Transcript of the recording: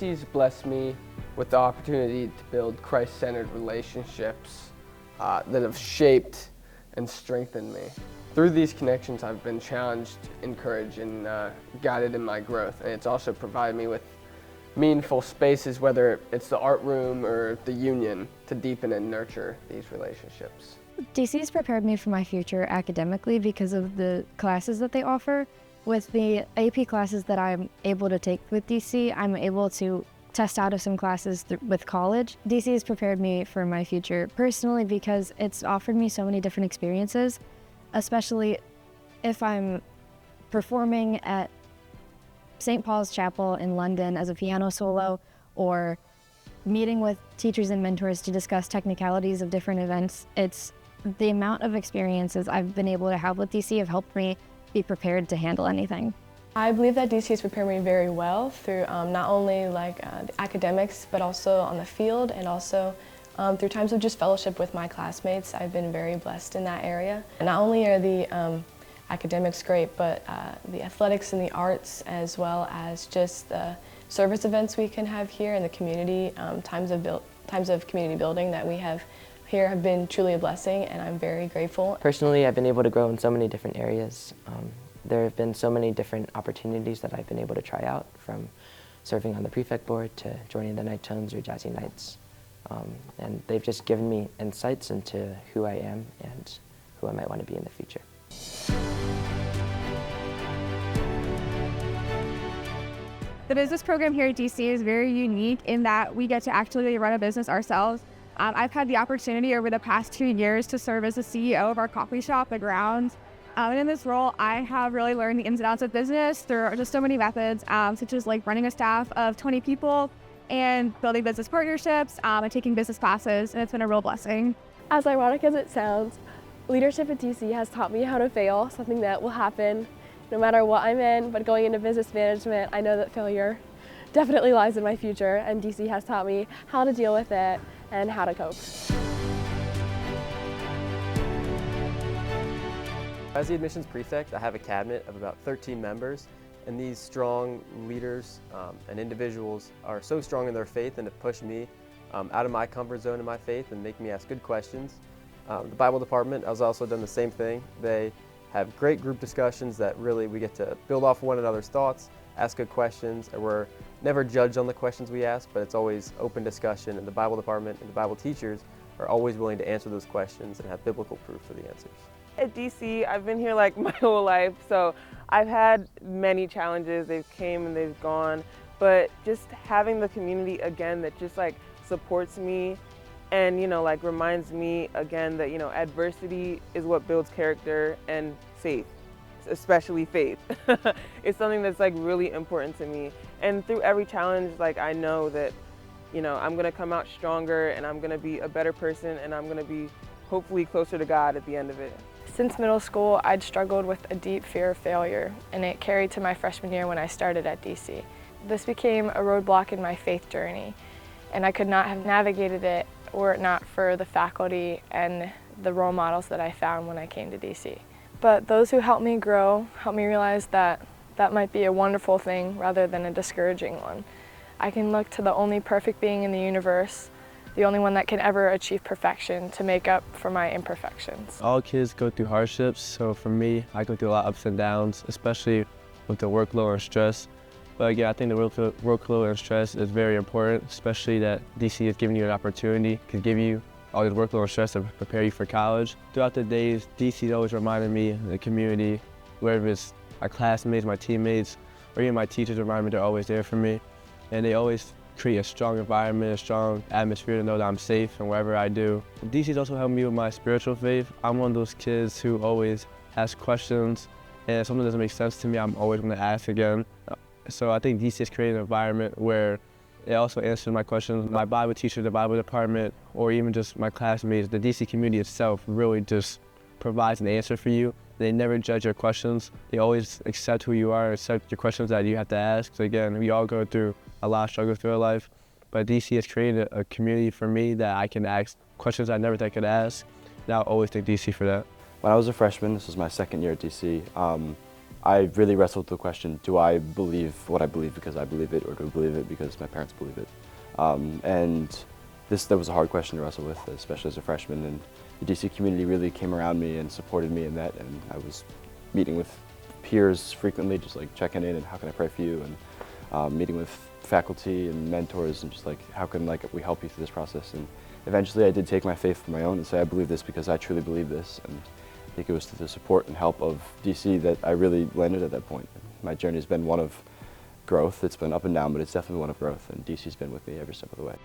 DC's blessed me with the opportunity to build Christ-centered relationships that have shaped and strengthened me. Through these connections, I've been challenged, encouraged, and guided in my growth. And it's also provided me with meaningful spaces, whether it's the art room or the union, to deepen and nurture these relationships. DC's prepared me for my future academically because of the classes that they offer. With the AP classes that I'm able to take with DC, I'm able to test out of some classes with college. DC has prepared me for my future personally because it's offered me so many different experiences, especially if I'm performing at St. Paul's Chapel in London as a piano solo, or meeting with teachers and mentors to discuss technicalities of different events. It's the amount of experiences I've been able to have with DC have helped me be prepared to handle anything. I believe that DC has prepared me very well through not only the academics, but also on the field, and also through times of just fellowship with my classmates. I've been very blessed in that area. And not only are the academics great, but the athletics and the arts, as well as just the service events we can have here in the community, times of community building that we have here have been truly a blessing, and I'm very grateful. Personally, I've been able to grow in so many different areas. There have been so many different opportunities that I've been able to try out, from serving on the prefect board to joining the Night Tones or Jazzy Nights. And they've just given me insights into who I am and who I might want to be in the future. The business program here at DC is very unique in that we get to actually run a business ourselves. I've had the opportunity over the past 2 years to serve as the CEO of our coffee shop, The Grounds. And in this role, I have really learned the ins and outs of business through just so many methods, such as like running a staff of 20 people and building business partnerships and taking business classes, and it's been a real blessing. As ironic as it sounds, leadership at DC has taught me how to fail, something that will happen no matter what I'm in, but going into business management, I know that failure definitely lies in my future, and DC has taught me how to deal with it and how to cope. As the admissions prefect, I have a cabinet of about 13 members, and these strong leaders and individuals are so strong in their faith and have pushed me out of my comfort zone in my faith and make me ask good questions. The Bible department has also done the same thing. They have great group discussions that really we get to build off one another's thoughts, ask good questions, and we're never judged on the questions we ask, but it's always open discussion, and the Bible department and the Bible teachers are always willing to answer those questions and have biblical proof for the answers. At DC, I've been here like my whole life, so I've had many challenges. They've came and they've gone, but just having the community again that just like supports me and like reminds me again that adversity is what builds character, and faith, especially faith. It's something that's like really important to me, and through every challenge, like I know that I'm gonna come out stronger, and I'm gonna be a better person, and I'm gonna be hopefully closer to God at the end of it. Since middle school, I'd struggled with a deep fear of failure, and it carried to my freshman year when I started at DC. This became a roadblock in my faith journey, and I could not have navigated it were it not for the faculty and the role models that I found when I came to DC. But those who helped me grow helped me realize that that might be a wonderful thing rather than a discouraging one. I can look to the only perfect being in the universe, the only one that can ever achieve perfection, to make up for my imperfections. All kids go through hardships, so for me, I go through a lot of ups and downs, especially with the workload and stress. But again, I think the workload and stress is very important, especially that DC is giving you an opportunity to give you all this workload and stress to prepare you for college. Throughout the days, DC always reminded me, the community, whether it's my classmates, my teammates, or even my teachers remind me they're always there for me. And they always create a strong environment, a strong atmosphere to know that I'm safe and wherever I do. DC's also helped me with my spiritual faith. I'm one of those kids who always has questions, and if something doesn't make sense to me, I'm always going to ask again. So I think DC has created an environment where it also answers my questions. My Bible teacher, the Bible department, or even just my classmates, the DC community itself really just provides an answer for you. They never judge your questions. They always accept who you are, accept your questions that you have to ask. So again, we all go through a lot of struggles through our life, but DC has created a community for me that I can ask questions I never thought I could ask, and I'll always thank DC for that. When I was a freshman, this was my second year at DC, I really wrestled with the question, do I believe what I believe because I believe it, or do I believe it because my parents believe it? And that was a hard question to wrestle with, especially as a freshman, and the DC community really came around me and supported me in that, and I was meeting with peers frequently, just like checking in and how can I pray for you, and meeting with faculty and mentors and just like how can we help you through this process. And eventually I did take my faith for my own and say I believe this because I truly believe this, and I think it was through the support and help of DC that I really landed at that point. My journey has been one of growth. It's been up and down, but it's definitely one of growth, and DC's been with me every step of the way.